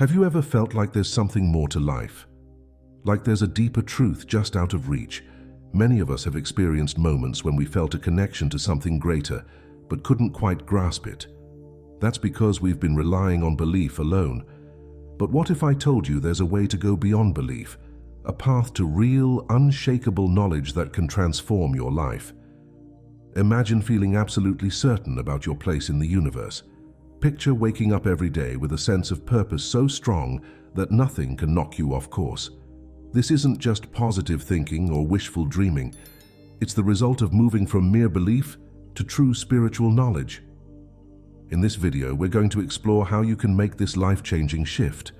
Have you ever felt like there's something more to life? Like there's a deeper truth just out of reach? Many of us have experienced moments when we felt a connection to something greater, but couldn't quite grasp it. That's because we've been relying on belief alone. But what if I told you there's a way to go beyond belief? A path to real, unshakable knowledge that can transform your life. Imagine feeling absolutely certain about your place in the universe. Picture waking up every day with a sense of purpose so strong that nothing can knock you off course. This isn't just positive thinking or wishful dreaming. It's the result of moving from mere belief to true spiritual knowledge. In this video, we're going to explore how you can make this life-changing shift.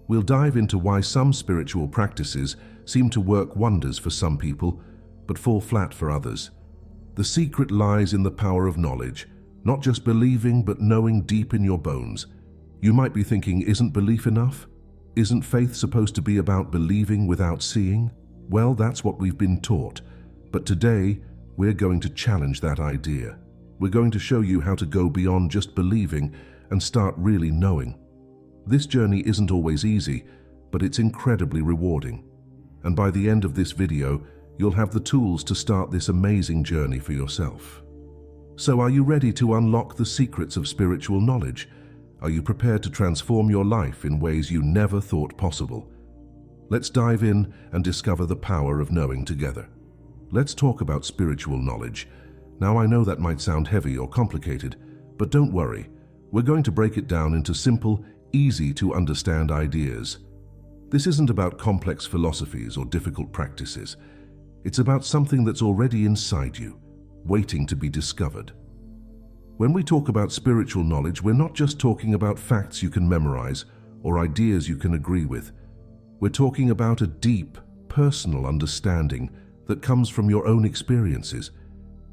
We'll dive into why some spiritual practices seem to work wonders for some people, but fall flat for others. The secret lies in the power of knowledge, not just believing, but knowing deep in your bones. You might be thinking, isn't belief enough? Isn't faith supposed to be about believing without seeing? Well, that's what we've been taught. But today, we're going to challenge that idea. We're going to show you how to go beyond just believing and start really knowing. This journey isn't always easy, but it's incredibly rewarding. And by the end of this video, you'll have the tools to start this amazing journey for yourself. So are you ready to unlock the secrets of spiritual knowledge? Are you prepared to transform your life in ways you never thought possible? Let's dive in and discover the power of knowing together. Let's talk about spiritual knowledge. Now, I know that might sound heavy or complicated, but don't worry. We're going to break it down into simple, easy to understand ideas. This isn't about complex philosophies or difficult practices. It's about something that's already inside you, waiting to be discovered. When we talk about spiritual knowledge, we're not just talking about facts you can memorize or ideas you can agree with. We're talking about a deep, personal understanding that comes from your own experiences.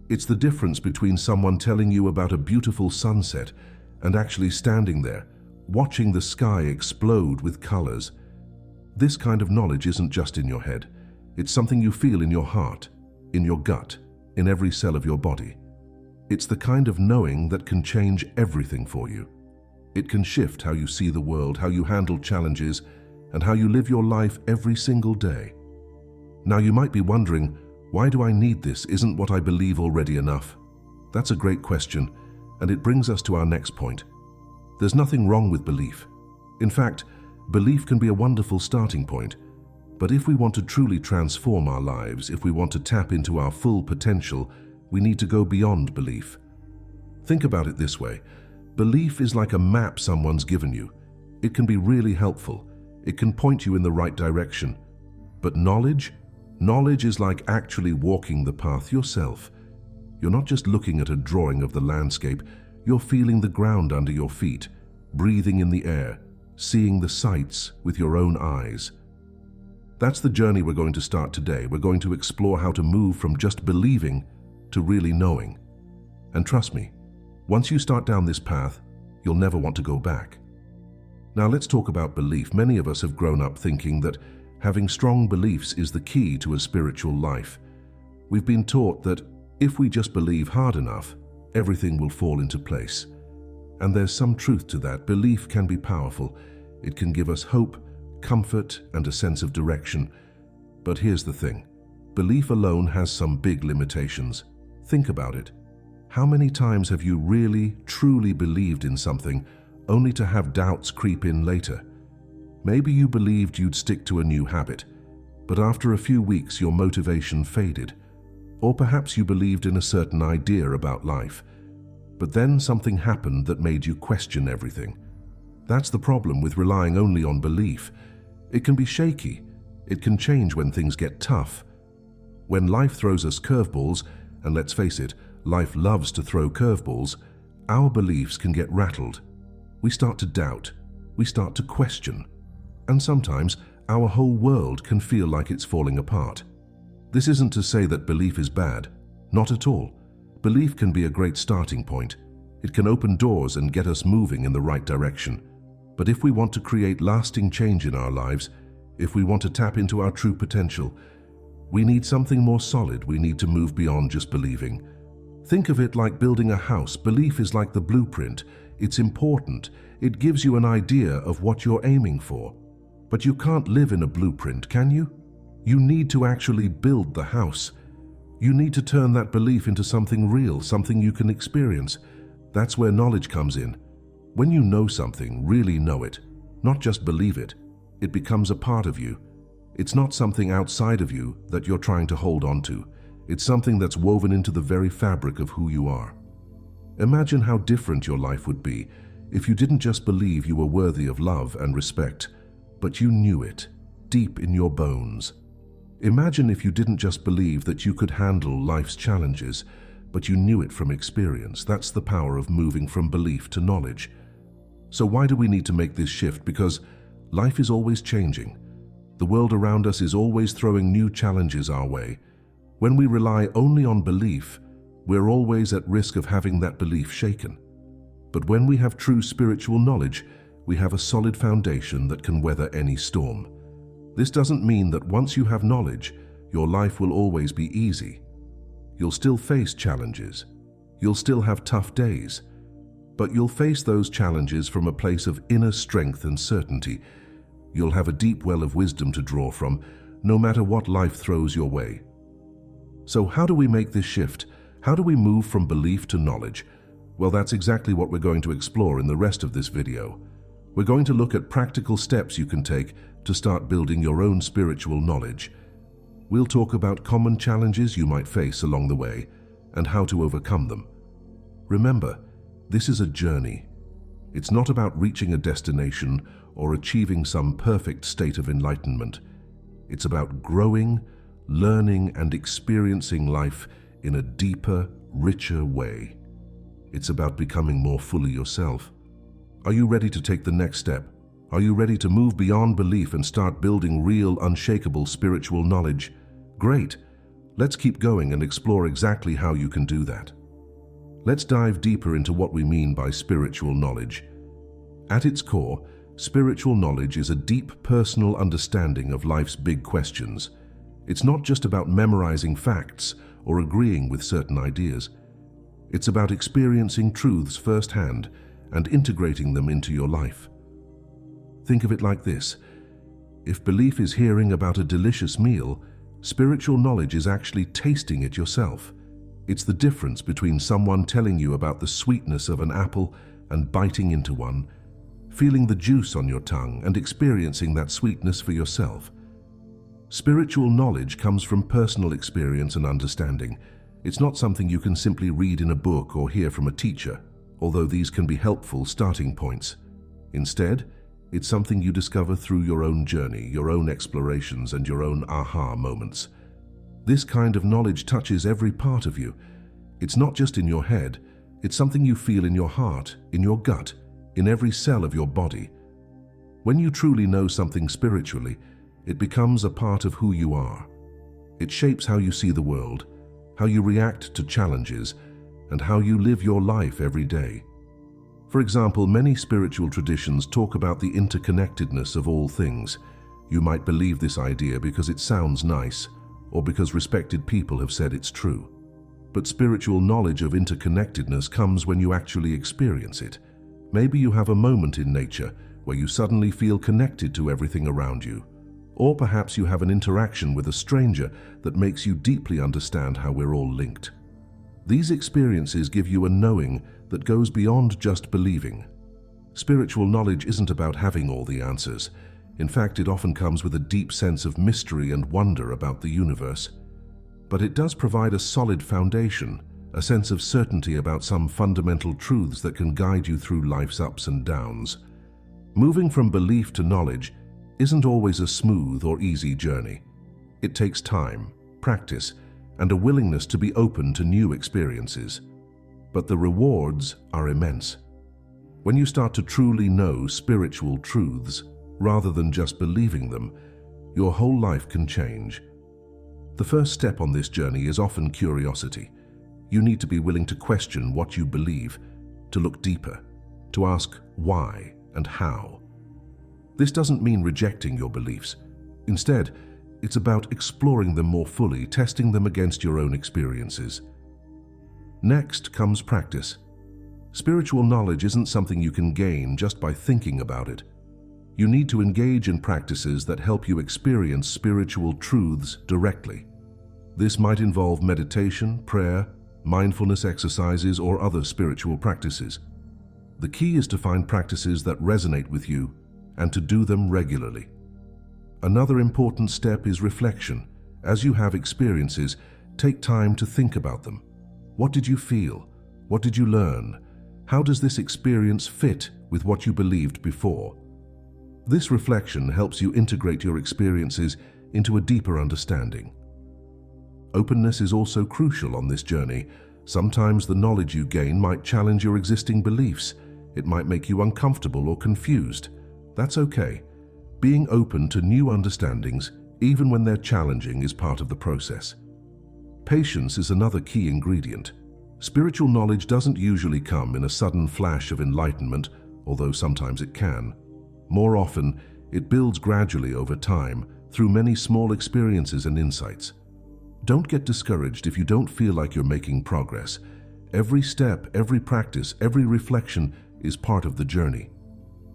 It's the difference between someone telling you about a beautiful sunset and actually standing there, watching the sky explode with colors. This kind of knowledge isn't just in your head. It's something you feel in your heart, in your gut, in every cell of your body. It's the kind of knowing that can change everything for you. It can shift how you see the world, how you handle challenges, and how you live your life every single day. Now, you might be wondering, why do I need this? Isn't what I believe already enough? That's a great question, and it brings us to our next point. There's nothing wrong with belief. In fact, belief can be a wonderful starting point. But if we want to truly transform our lives, if we want to tap into our full potential, we need to go beyond belief. Think about it this way. Belief is like a map someone's given you. It can be really helpful. It can point you in the right direction. But knowledge is like actually walking the path yourself. You're not just looking at a drawing of the landscape. You're feeling the ground under your feet, breathing in the air, seeing the sights with your own eyes. That's the journey we're going to start today. We're going to explore how to move from just believing to really knowing. And trust me, once you start down this path, you'll never want to go back. Now, let's talk about belief. Many of us have grown up thinking that having strong beliefs is the key to a spiritual life. We've been taught that if we just believe hard enough, everything will fall into place. And there's some truth to that. Belief can be powerful. It can give us hope, comfort, and a sense of direction. But here's the thing. Belief alone has some big limitations. Think about it. How many times have you really, truly believed in something only to have doubts creep in later? Maybe you believed you'd stick to a new habit, but after a few weeks your motivation faded. Or perhaps you believed in a certain idea about life, but then something happened that made you question everything. That's the problem with relying only on belief. It can be shaky. It can change when things get tough. When life throws us curveballs, and let's face it, life loves to throw curveballs, our beliefs can get rattled. We start to doubt. We start to question. And sometimes our whole world can feel like it's falling apart. This isn't to say that belief is bad. Not at all. Belief can be a great starting point. It can open doors and get us moving in the right direction. But if we want to create lasting change in our lives, if we want to tap into our true potential, we need something more solid. We need to move beyond just believing. Think of it like building a house. Belief is like the blueprint. It's important. It gives you an idea of what you're aiming for. But you can't live in a blueprint, can you? You need to actually build the house. You need to turn that belief into something real, something you can experience. That's where knowledge comes in. When you know something, really know it, not just believe it, it becomes a part of you. It's not something outside of you that you're trying to hold on to. It's something that's woven into the very fabric of who you are. Imagine how different your life would be if you didn't just believe you were worthy of love and respect, but you knew it, deep in your bones. Imagine if you didn't just believe that you could handle life's challenges, but you knew it from experience. That's the power of moving from belief to knowledge. So why do we need to make this shift? Because life is always changing. The world around us is always throwing new challenges our way. When we rely only on belief, we're always at risk of having that belief shaken. But when we have true spiritual knowledge, we have a solid foundation that can weather any storm. This doesn't mean that once you have knowledge, your life will always be easy. You'll still face challenges. You'll still have tough days. But you'll face those challenges from a place of inner strength and certainty. You'll have a deep well of wisdom to draw from, no matter what life throws your way. So how do we make this shift? How do we move from belief to knowledge? Well, that's exactly what we're going to explore in the rest of this video. We're going to look at practical steps you can take to start building your own spiritual knowledge. We'll talk about common challenges you might face along the way and how to overcome them. Remember, this is a journey. It's not about reaching a destination or achieving some perfect state of enlightenment. It's about growing, learning, and experiencing life in a deeper, richer way. It's about becoming more fully yourself. Are you ready to take the next step? Are you ready to move beyond belief and start building real, unshakable spiritual knowledge? Great! Let's keep going and explore exactly how you can do that. Let's dive deeper into what we mean by spiritual knowledge. At its core, spiritual knowledge is a deep personal understanding of life's big questions. It's not just about memorizing facts or agreeing with certain ideas. It's about experiencing truths firsthand and integrating them into your life. Think of it like this. If belief is hearing about a delicious meal, spiritual knowledge is actually tasting it yourself. It's the difference between someone telling you about the sweetness of an apple and biting into one, feeling the juice on your tongue and experiencing that sweetness for yourself. Spiritual knowledge comes from personal experience and understanding. It's not something you can simply read in a book or hear from a teacher, although these can be helpful starting points. Instead, it's something you discover through your own journey, your own explorations, and your own aha moments. This kind of knowledge touches every part of you. It's not just in your head, it's something you feel in your heart, in your gut, in every cell of your body. When you truly know something spiritually, it becomes a part of who you are. It shapes how you see the world, how you react to challenges, and how you live your life every day. For example, many spiritual traditions talk about the interconnectedness of all things. You might believe this idea because it sounds nice, or because respected people have said it's true. But spiritual knowledge of interconnectedness comes when you actually experience it. Maybe you have a moment in nature where you suddenly feel connected to everything around you. Or perhaps you have an interaction with a stranger that makes you deeply understand how we're all linked. These experiences give you a knowing that goes beyond just believing. Spiritual knowledge isn't about having all the answers. In fact, it often comes with a deep sense of mystery and wonder about the universe. But it does provide a solid foundation, a sense of certainty about some fundamental truths that can guide you through life's ups and downs. Moving from belief to knowledge isn't always a smooth or easy journey. It takes time, practice, and a willingness to be open to new experiences. But the rewards are immense. When you start to truly know spiritual truths, rather than just believing them, your whole life can change. The first step on this journey is often curiosity. You need to be willing to question what you believe, to look deeper, to ask why and how. This doesn't mean rejecting your beliefs. Instead, it's about exploring them more fully, testing them against your own experiences. Next comes practice. Spiritual knowledge isn't something you can gain just by thinking about it. You need to engage in practices that help you experience spiritual truths directly. This might involve meditation, prayer, mindfulness exercises, or other spiritual practices. The key is to find practices that resonate with you and to do them regularly. Another important step is reflection. As you have experiences, take time to think about them. What did you feel? What did you learn? How does this experience fit with what you believed before? This reflection helps you integrate your experiences into a deeper understanding. Openness is also crucial on this journey. Sometimes the knowledge you gain might challenge your existing beliefs. It might make you uncomfortable or confused. That's okay. Being open to new understandings, even when they're challenging, is part of the process. Patience is another key ingredient. Spiritual knowledge doesn't usually come in a sudden flash of enlightenment, although sometimes it can. More often, it builds gradually over time through many small experiences and insights. Don't get discouraged if you don't feel like you're making progress. Every step, every practice, every reflection is part of the journey.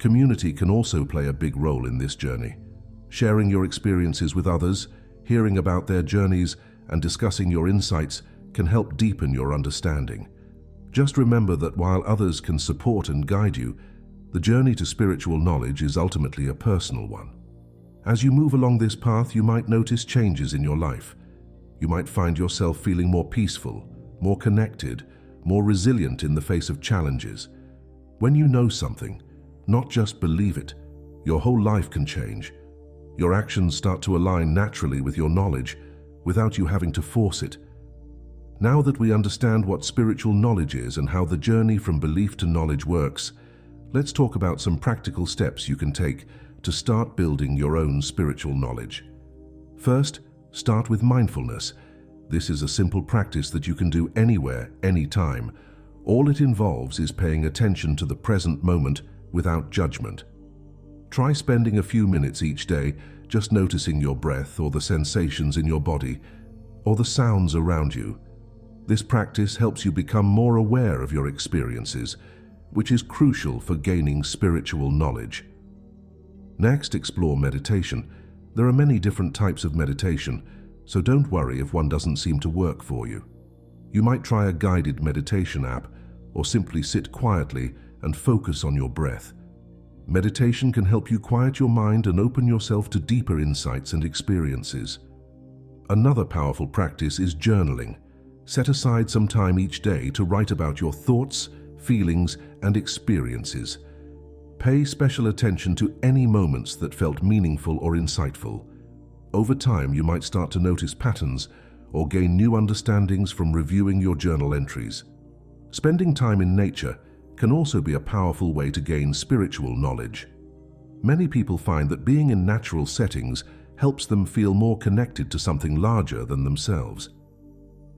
Community can also play a big role in this journey. Sharing your experiences with others, hearing about their journeys, and discussing your insights can help deepen your understanding. Just remember that while others can support and guide you, the journey to spiritual knowledge is ultimately a personal one. As you move along this path, you might notice changes in your life. You might find yourself feeling more peaceful, more connected, more resilient in the face of challenges. When you know something, not just believe it, your whole life can change. Your actions start to align naturally with your knowledge without you having to force it. Now that we understand what spiritual knowledge is and how the journey from belief to knowledge works, let's talk about some practical steps you can take to start building your own spiritual knowledge. First, start with mindfulness. This is a simple practice that you can do anywhere, anytime. All it involves is paying attention to the present moment without judgment. Try spending a few minutes each day just noticing your breath or the sensations in your body or the sounds around you. This practice helps you become more aware of your experiences, which is crucial for gaining spiritual knowledge. Next, explore meditation. There are many different types of meditation, so don't worry if one doesn't seem to work for you. You might try a guided meditation app or simply sit quietly and focus on your breath. Meditation can help you quiet your mind and open yourself to deeper insights and experiences. Another powerful practice is journaling. Set aside some time each day to write about your thoughts, feelings, and experiences. Pay special attention to any moments that felt meaningful or insightful. Over time, you might start to notice patterns or gain new understandings from reviewing your journal entries. Spending time in nature can also be a powerful way to gain spiritual knowledge. Many people find that being in natural settings helps them feel more connected to something larger than themselves.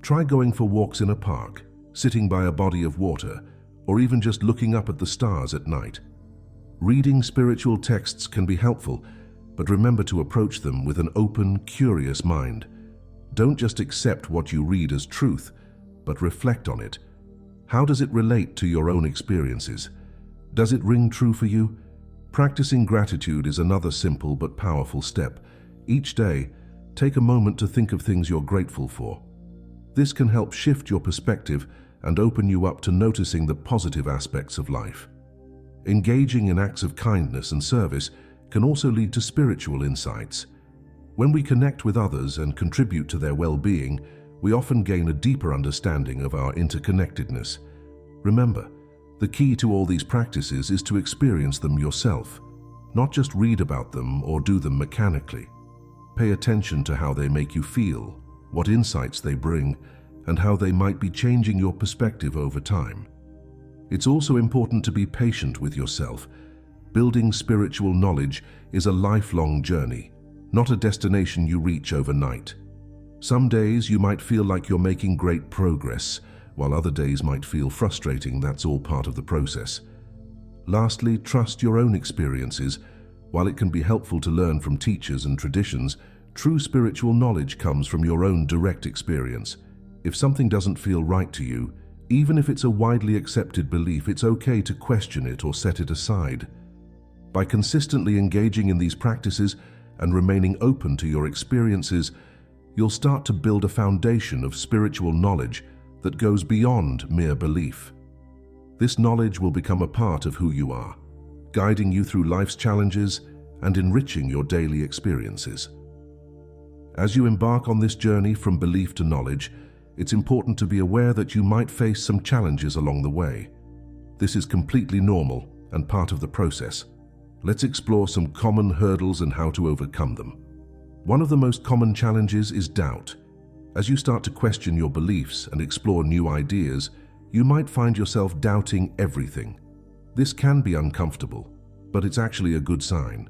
Try going for walks in a park, sitting by a body of water, or even just looking up at the stars at night. Reading spiritual texts can be helpful, but remember to approach them with an open, curious mind. Don't just accept what you read as truth, but reflect on it. How does it relate to your own experiences? Does it ring true for you? Practicing gratitude is another simple but powerful step. Each day, take a moment to think of things you're grateful for. This can help shift your perspective and open you up to noticing the positive aspects of life. Engaging in acts of kindness and service can also lead to spiritual insights. When we connect with others and contribute to their well-being, we often gain a deeper understanding of our interconnectedness. Remember, the key to all these practices is to experience them yourself, not just read about them or do them mechanically. Pay attention to how they make you feel, what insights they bring, and how they might be changing your perspective over time. It's also important to be patient with yourself. Building spiritual knowledge is a lifelong journey, not a destination you reach overnight. Some days you might feel like you're making great progress, while other days might feel frustrating. That's all part of the process. Lastly, trust your own experiences. While it can be helpful to learn from teachers and traditions, true spiritual knowledge comes from your own direct experience. If something doesn't feel right to you, Even if it's a widely accepted belief, it's okay to question it or set it aside. By consistently engaging in these practices and remaining open to your experiences, you'll start to build a foundation of spiritual knowledge that goes beyond mere belief. This knowledge will become a part of who you are, guiding you through life's challenges and enriching your daily experiences. As you embark on this journey from belief to knowledge, it's important to be aware that you might face some challenges along the way. This is completely normal and part of the process. Let's explore some common hurdles and how to overcome them. One of the most common challenges is doubt. As you start to question your beliefs and explore new ideas, you might find yourself doubting everything. This can be uncomfortable, but it's actually a good sign.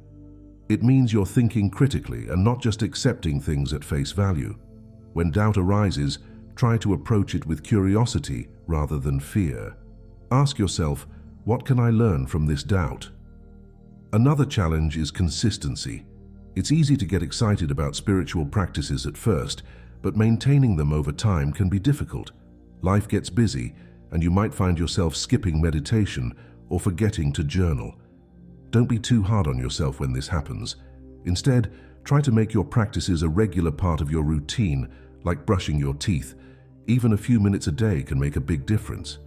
It means you're thinking critically and not just accepting things at face value. When doubt arises, try to approach it with curiosity rather than fear. Ask yourself, what can I learn from this doubt? Another challenge is consistency. It's easy to get excited about spiritual practices at first, but maintaining them over time can be difficult. Life gets busy, and you might find yourself skipping meditation or forgetting to journal. Don't be too hard on yourself when this happens. Instead, try to make your practices a regular part of your routine, like brushing your teeth. Even a few minutes a day can make a big difference.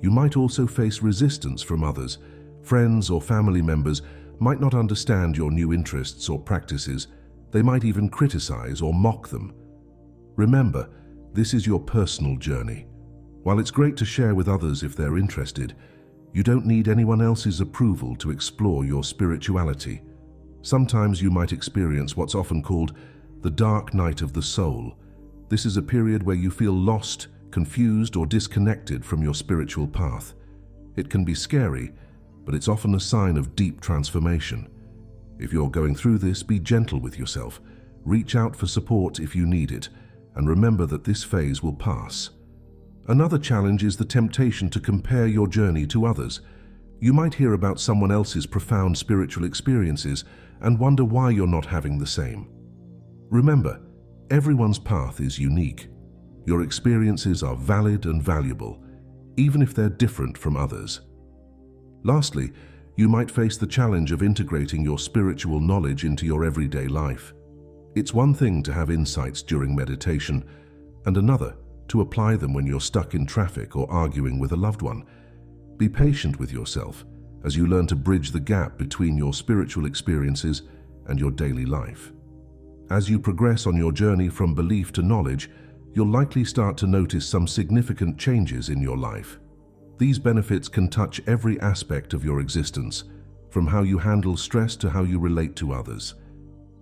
You might also face resistance from others. Friends or family members might not understand your new interests or practices. They might even criticize or mock them. Remember, this is your personal journey. While it's great to share with others if they're interested, you don't need anyone else's approval to explore your spirituality. Sometimes you might experience what's often called the dark night of the soul. This is a period where you feel lost, confused, or disconnected from your spiritual path. It can be scary, but it's often a sign of deep transformation. If you're going through this, be gentle with yourself. Reach out for support if you need it, and remember that this phase will pass. Another challenge is the temptation to compare your journey to others. You might hear about someone else's profound spiritual experiences and wonder why you're not having the same. Remember, everyone's path is unique. Your experiences are valid and valuable, even if they're different from others. Lastly, you might face the challenge of integrating your spiritual knowledge into your everyday life. It's one thing to have insights during meditation, and another to apply them when you're stuck in traffic or arguing with a loved one. Be patient with yourself as you learn to bridge the gap between your spiritual experiences and your daily life. As you progress on your journey from belief to knowledge, you'll likely start to notice some significant changes in your life. These benefits can touch every aspect of your existence, from how you handle stress to how you relate to others.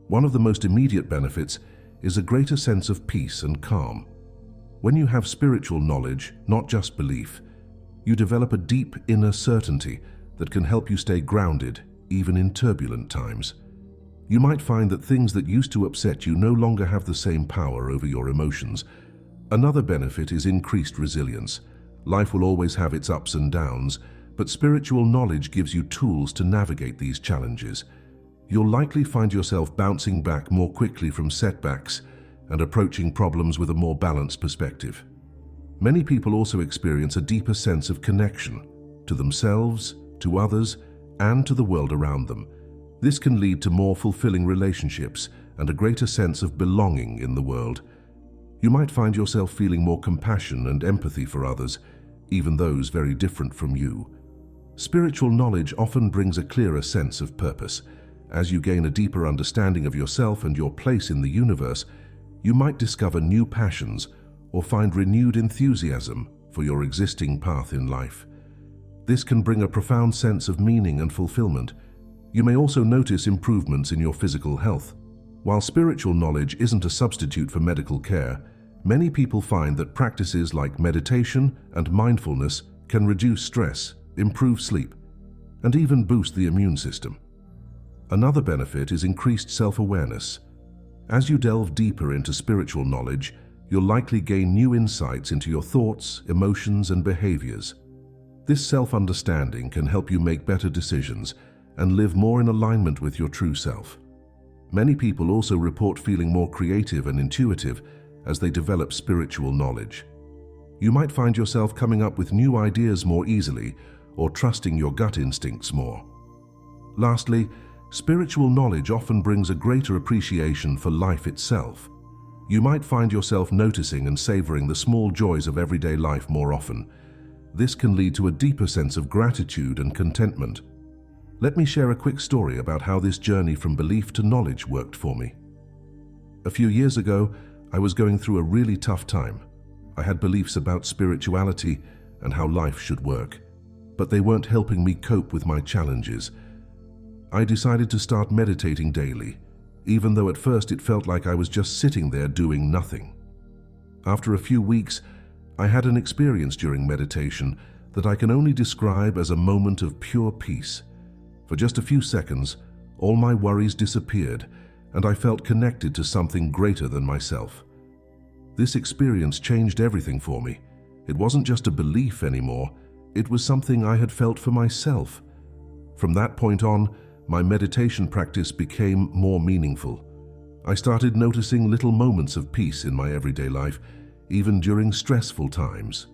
One of the most immediate benefits is a greater sense of peace and calm. When you have spiritual knowledge, not just belief, you develop a deep inner certainty that can help you stay grounded, even in turbulent times. You might find that things that used to upset you no longer have the same power over your emotions. Another benefit is increased resilience. Life will always have its ups and downs, but spiritual knowledge gives you tools to navigate these challenges. You'll likely find yourself bouncing back more quickly from setbacks and approaching problems with a more balanced perspective. Many people also experience a deeper sense of connection to themselves, to others, and to the world around them. This can lead to more fulfilling relationships and a greater sense of belonging in the world. You might find yourself feeling more compassion and empathy for others, even those very different from you. Spiritual knowledge often brings a clearer sense of purpose. As you gain a deeper understanding of yourself and your place in the universe, you might discover new passions or find renewed enthusiasm for your existing path in life. This can bring a profound sense of meaning and fulfillment. You may also notice improvements in your physical health. While spiritual knowledge isn't a substitute for medical care, many people find that practices like meditation and mindfulness can reduce stress, improve sleep, and even boost the immune system. Another benefit is increased self-awareness. As you delve deeper into spiritual knowledge, you'll likely gain new insights into your thoughts, emotions, and behaviors. This self-understanding can help you make better decisions and live more in alignment with your true self. Many people also report feeling more creative and intuitive as they develop spiritual knowledge. You might find yourself coming up with new ideas more easily or trusting your gut instincts more. Lastly, spiritual knowledge often brings a greater appreciation for life itself. You might find yourself noticing and savoring the small joys of everyday life more often. This can lead to a deeper sense of gratitude and contentment. Let me share a quick story about how this journey from belief to knowledge worked for me. A few years ago, I was going through a really tough time. I had beliefs about spirituality and how life should work, but they weren't helping me cope with my challenges. I decided to start meditating daily, even though at first it felt like I was just sitting there doing nothing. After a few weeks, I had an experience during meditation that I can only describe as a moment of pure peace. For just a few seconds, all my worries disappeared, and I felt connected to something greater than myself. This experience changed everything for me. It wasn't just a belief anymore, it was something I had felt for myself. From that point on, my meditation practice became more meaningful. I started noticing little moments of peace in my everyday life, even during stressful times.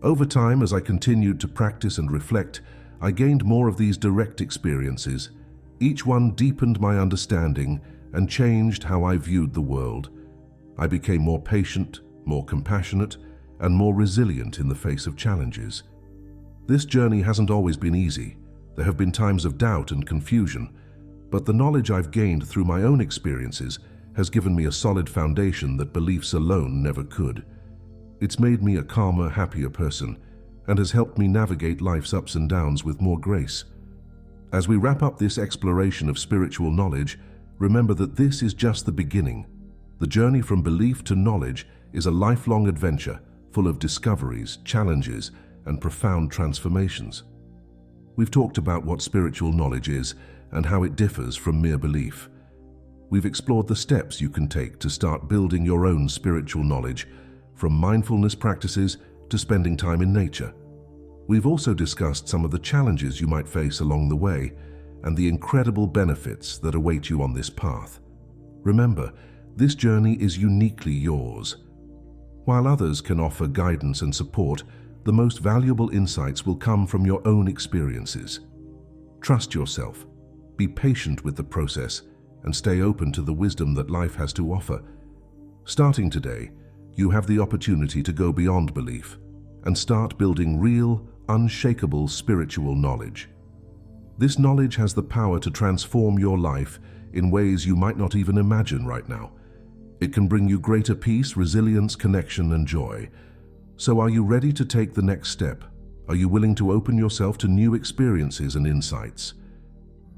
Over time, as I continued to practice and reflect, I gained more of these direct experiences. Each one deepened my understanding and changed how I viewed the world. I became more patient, more compassionate, and more resilient in the face of challenges. This journey hasn't always been easy. There have been times of doubt and confusion, but the knowledge I've gained through my own experiences has given me a solid foundation that beliefs alone never could. It's made me a calmer, happier person, and has helped me navigate life's ups and downs with more grace. As we wrap up this exploration of spiritual knowledge, remember that this is just the beginning. The journey from belief to knowledge is a lifelong adventure full of discoveries, challenges, and profound transformations. We've talked about what spiritual knowledge is and how it differs from mere belief. We've explored the steps you can take to start building your own spiritual knowledge, from mindfulness practices to spending time in nature. We've also discussed some of the challenges you might face along the way and the incredible benefits that await you on this path. Remember, this journey is uniquely yours. While others can offer guidance and support, the most valuable insights will come from your own experiences. Trust yourself, be patient with the process, and stay open to the wisdom that life has to offer. Starting today, you have the opportunity to go beyond belief and start building real, unshakable spiritual knowledge. This knowledge has the power to transform your life in ways you might not even imagine right now. It can bring you greater peace, resilience, connection, and joy. So are you ready to take the next step? Are you willing to open yourself to new experiences and insights?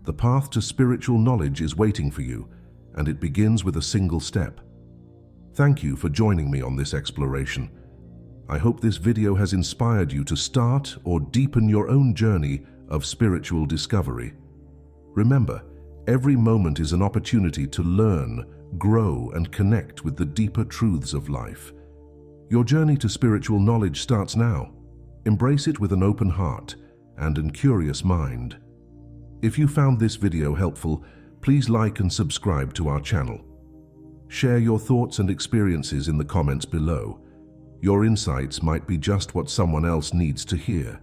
The path to spiritual knowledge is waiting for you, and it begins with a single step. Thank you for joining me on this exploration. I hope this video has inspired you to start or deepen your own journey of spiritual discovery. Remember, every moment is an opportunity to learn, grow, and connect with the deeper truths of life. Your journey to spiritual knowledge starts now. Embrace it with an open heart and a curious mind. If you found this video helpful, please like and subscribe to our channel. Share your thoughts and experiences in the comments below. Your insights might be just what someone else needs to hear.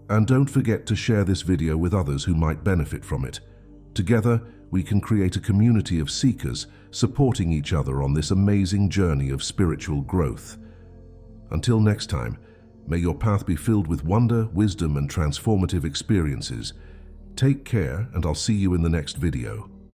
And don't forget to share this video with others who might benefit from it. Together, we can create a community of seekers supporting each other on this amazing journey of spiritual growth. Until next time, may your path be filled with wonder, wisdom, and transformative experiences. Take care, and I'll see you in the next video.